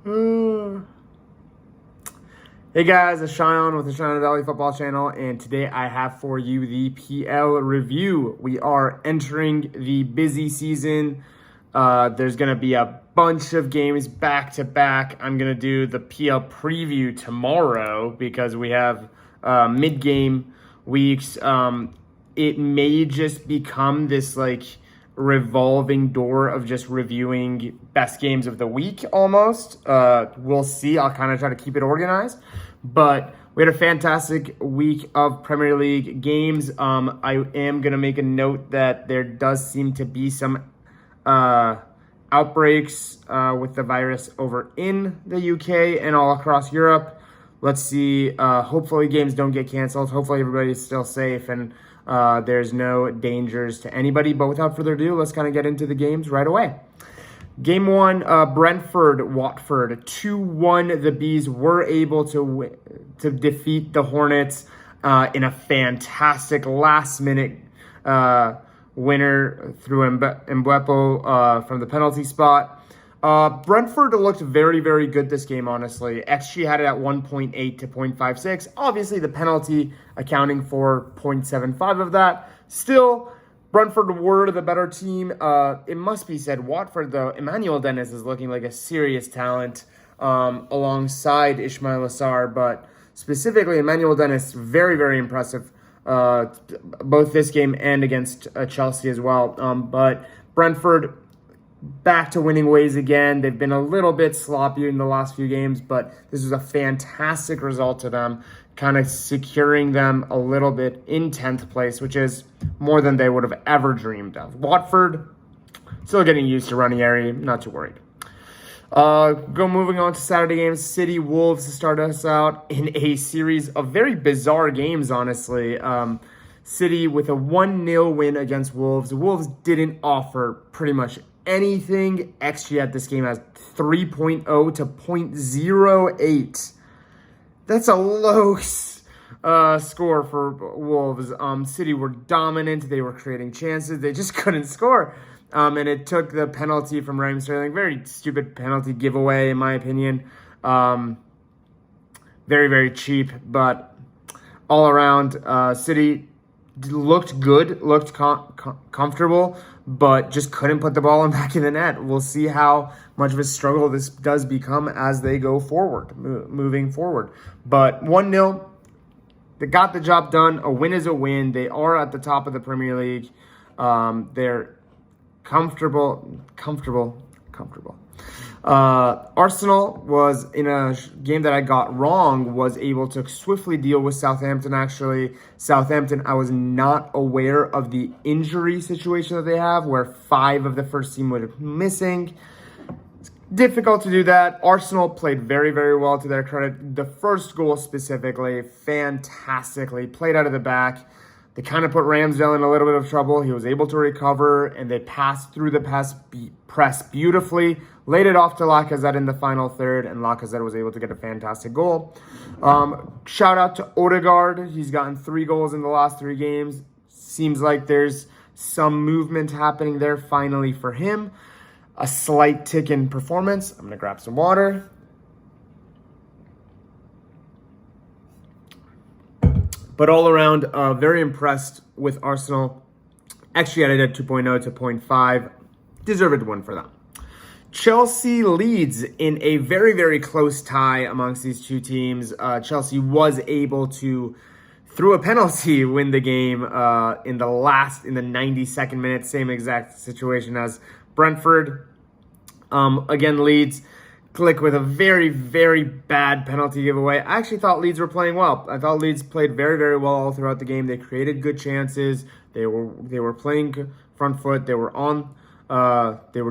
Hey guys, it's Cheyenne with the Cheyenne Valley Football Channel, and today I have for you the PL review. We are entering the busy season. There's going to be a bunch of games back to back. I'm going to do the PL preview tomorrow because we have mid-game weeks. It may just become this revolving door of just reviewing best games of the week almost. We'll see. I'll kind of try to keep it organized. But we had a fantastic week of Premier League games. I am going to make a note that there does seem to be some outbreaks with the virus over in the UK and all across Europe. Let's see. Hopefully games don't get canceled. Hopefully everybody's still safe and there's no dangers to anybody. But without further ado, let's kind of get into the games right away. Game one, Brentford-Watford, 2-1. The Bees were able to defeat the Hornets in a fantastic last-minute winner through Mbeumo from the penalty spot. Brentford looked very, very good this game, honestly. XG had it at 1.8 to 0.56. Obviously, the penalty accounting for 0.75 of that. Still, Brentford were the better team. It must be said, Watford, though, Emmanuel Dennis is looking like a serious talent alongside Ismail Assar, but specifically Emmanuel Dennis, very, very impressive, both this game and against Chelsea as well. But Brentford back to winning ways again. They've been a little bit sloppy in the last few games, but this is a fantastic result to them, kind of securing them a little bit in 10th place, which is more than they would have ever dreamed of. Watford, still getting used to Ranieri, not too worried. Moving on to Saturday games, City Wolves to start us out in a series of very bizarre games, honestly. City with a 1-0 win against Wolves. Wolves didn't offer pretty much anything. XG at this game has 3.0 to 0.08. That's a low score for Wolves. City were dominant. They were creating chances. They just couldn't score. And it took the penalty from Raheem Sterling. Very stupid penalty giveaway, in my opinion. Very, very cheap. But all around, City looked good, looked comfortable, but just couldn't put the ball in back in the net. We'll see how much of a struggle this does become as they go forward, moving forward. But 1-0, they got the job done. A win is a win. They are at the top of the Premier League. They're comfortable. Arsenal was in a game that I got wrong, was able to swiftly deal with Southampton, actually. Southampton, I was not aware of the injury situation that they have, where 5 of the first team were missing. It's difficult to do that. Arsenal played very, very well to their credit. The first goal specifically, fantastically, played out of the back. They kind of put Ramsdale in a little bit of trouble. He was able to recover, and they passed through the press beautifully, laid it off to Lacazette in the final third, and Lacazette was able to get a fantastic goal. Shout out to Odegaard. He's gotten 3 goals in the last 3 games. Seems like there's some movement happening there finally for him. A slight tick in performance. I'm going to grab some water. But all around, very impressed with Arsenal. Actually, I did 2.0 to 0.5. Deserved win for them. Chelsea leads in a very, very close tie amongst these two teams. Chelsea was able to, through a penalty, win the game in the 92nd minute. Same exact situation as Brentford. Again, Leeds click with a very, very bad penalty giveaway. I actually thought Leeds were playing well. I thought Leeds played very, very well all throughout the game. They created good chances. They were playing front foot. They were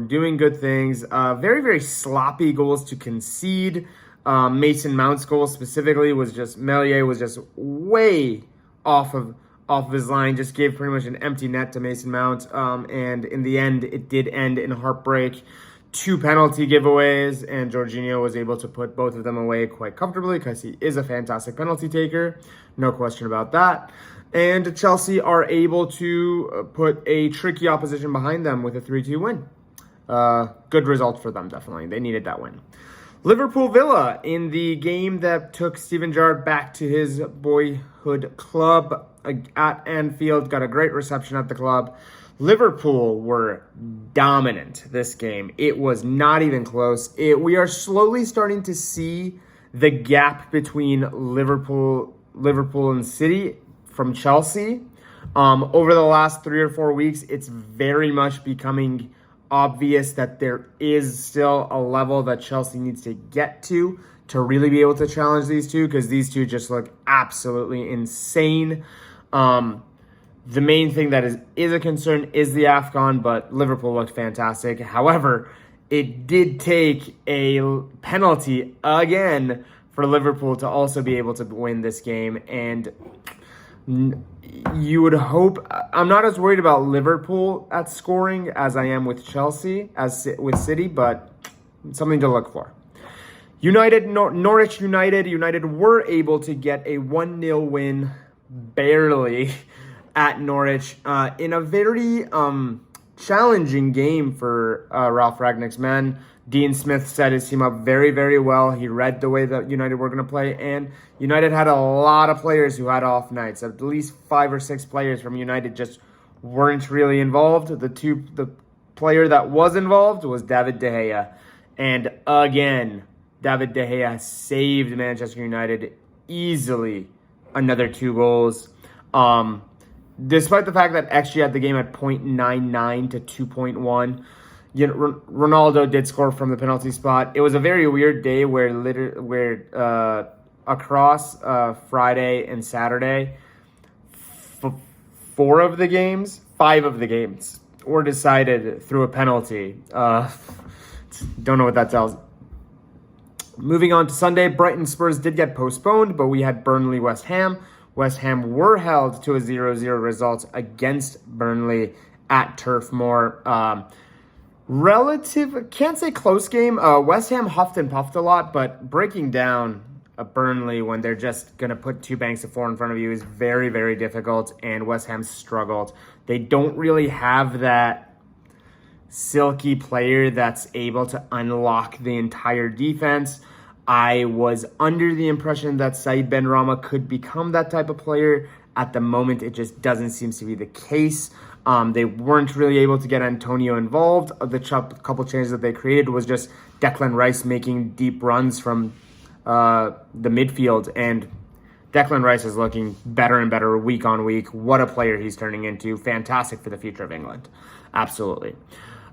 doing good things. Very, very sloppy goals to concede. Mason Mount's goal specifically was just, Meslier was just way off of his line, just gave pretty much an empty net to Mason Mount. And in the end, it did end in heartbreak. 2 penalty giveaways, and Jorginho was able to put both of them away quite comfortably because he is a fantastic penalty taker. No question about that. And Chelsea are able to put a tricky opposition behind them with a 3-2 win. Good result for them, definitely. They needed that win. Liverpool Villa in the game that took Steven Gerrard back to his boyhood club at Anfield. Got a great reception at the club. Liverpool were dominant this game. It was not even close. We are slowly starting to see the gap between Liverpool and City from Chelsea. Over the last 3 or 4 weeks, it's very much becoming obvious that there is still a level that Chelsea needs to get to really be able to challenge these two, because these two just look absolutely insane. The main thing that is a concern is the AFCON, but Liverpool looked fantastic. However, it did take a penalty again for Liverpool to also be able to win this game, and you would hope. I'm not as worried about Liverpool at scoring as I am with Chelsea, as with City, but something to look for. Norwich United were able to get a 1-0 win, barely, at Norwich in a very challenging game for Ralph Rangnick's men. Dean Smith set his team up very, very well. He read the way that United were going to play, and United had a lot of players who had off nights. At least 5 or 6 players from United just weren't really involved. The player that was involved was David De Gea. And again, David De Gea saved Manchester United easily another 2 goals. Despite the fact that XG at the game at 0.99 to 2.1, Ronaldo did score from the penalty spot. It was a very weird day where across Friday and Saturday, 5 of the games were decided through a penalty. Don't know what that tells. Moving on to Sunday, Brighton Spurs did get postponed, but we had Burnley West Ham. West Ham were held to a 0-0 result against Burnley at Turf Moor. Can't say close game. West Ham huffed and puffed a lot, but breaking down a Burnley when they're just going to put 2 banks of 4 in front of you is very, very difficult, and West Ham struggled. They don't really have that silky player that's able to unlock the entire defense. I was under the impression that Said Benrahma could become that type of player. At the moment, it just doesn't seem to be the case. They weren't really able to get Antonio involved. The couple changes that they created was just Declan Rice making deep runs from the midfield, and Declan Rice is looking better and better week on week. What a player he's turning into. Fantastic for the future of England. Absolutely.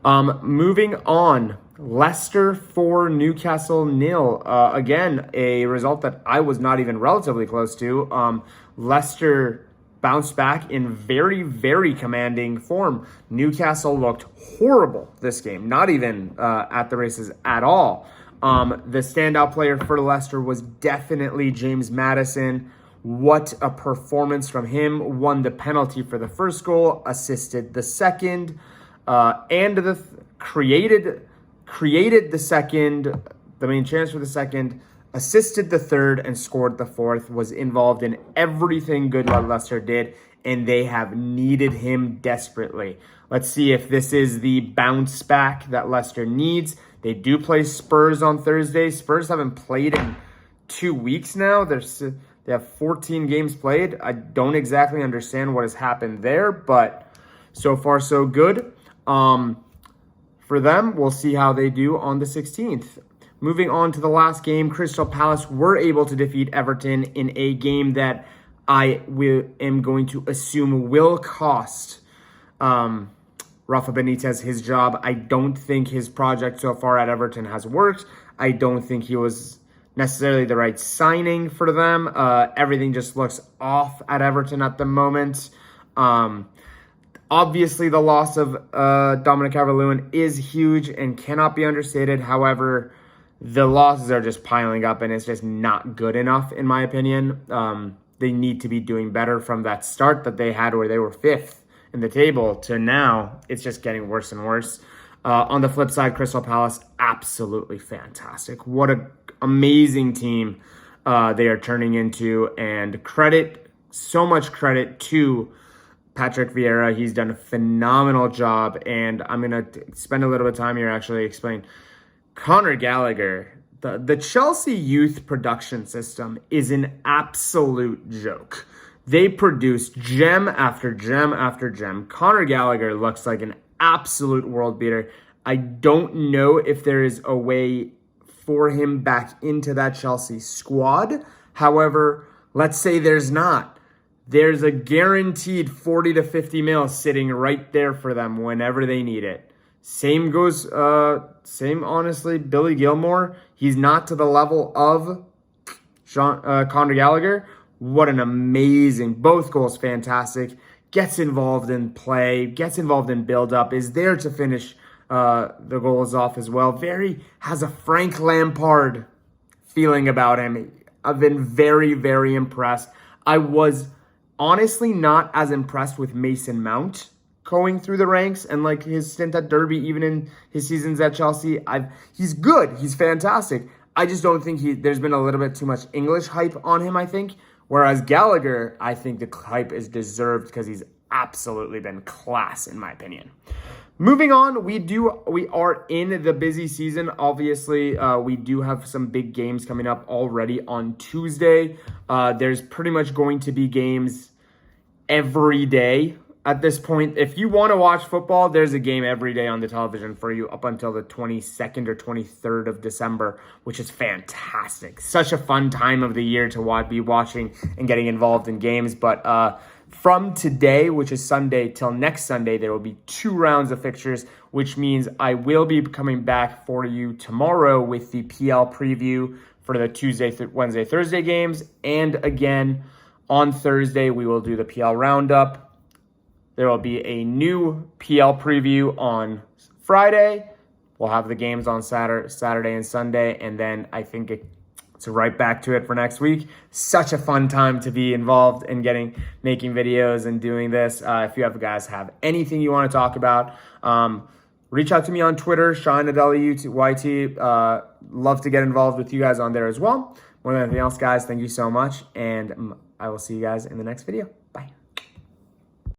Moving on, Leicester 4, Newcastle 0. Again, a result that I was not even relatively close to. Leicester bounced back in very, very commanding form. Newcastle looked horrible this game, not even at the races at all. The standout player for Leicester was definitely James Maddison. What a performance from him. Won the penalty for the first goal, assisted the second, and created the second, the main chance for the second, assisted the third, and scored the fourth. Was involved in everything good that Leicester did, and they have needed him desperately. Let's see if this is the bounce back that Leicester needs. They do play Spurs on Thursday. Spurs haven't played in 2 weeks now. They have 14 games played. I don't exactly understand what has happened there, but so far so good. For them, we'll see how they do on the 16th. Moving on to the last game, Crystal Palace were able to defeat Everton in a game that I am going to assume will cost Rafa Benitez his job. I don't think his project so far at Everton has worked. I don't think he was necessarily the right signing for them. Everything just looks off at Everton at the moment. Obviously, the loss of Dominic Calvert-Lewin is huge and cannot be understated. However, the losses are just piling up, and it's just not good enough, in my opinion. They need to be doing better from that start that they had where they were 5th in the table to now. It's just getting worse and worse. On the flip side, Crystal Palace, absolutely fantastic. What an amazing team they are turning into, and so much credit to Patrick Vieira. He's done a phenomenal job, and I'm going to spend a little bit of time here actually explain. Conor Gallagher the Chelsea youth production system is an absolute joke. They produce gem after gem after gem. Conor Gallagher looks like an absolute world beater. I don't know if there is a way for him back into that Chelsea squad. However, let's say there's not. There's a guaranteed 40 to 50 mil sitting right there for them whenever they need it. Same honestly, Billy Gilmore. He's not to the level of Conor Gallagher. What an amazing, both goals fantastic. Gets involved in play, gets involved in build-up, is there to finish the goals off as well. Has a Frank Lampard feeling about him. I've been very, very impressed. I was honestly not as impressed with Mason Mount going through the ranks and like his stint at Derby, even in his seasons at Chelsea. He's good. He's fantastic. I just don't think there's been a little bit too much English hype on him, I think. Whereas Gallagher, I think the hype is deserved because he's absolutely been class, in my opinion. Moving on, we are in the busy season. Obviously, we do have some big games coming up already on Tuesday. There's pretty much going to be games every day at this point. If you want to watch football, there's a game every day on the television for you up until the 22nd or 23rd of December, which is fantastic. Such a fun time of the year to be watching and getting involved in games. But from today, which is Sunday, till next Sunday, there will be 2 rounds of fixtures, which means I will be coming back for you tomorrow with the PL preview for the Tuesday, Wednesday, Thursday games. And again, on Thursday, we will do the PL roundup. There will be a new PL preview on Friday. We'll have the games on Saturday and Sunday, and then I think it's right back to it for next week. Such a fun time to be involved in making videos and doing this. If you guys have anything you want to talk about, reach out to me on Twitter, SeanAdeliyt. Love to get involved with you guys on there as well. More than anything else, guys, thank you so much, and I will see you guys in the next video.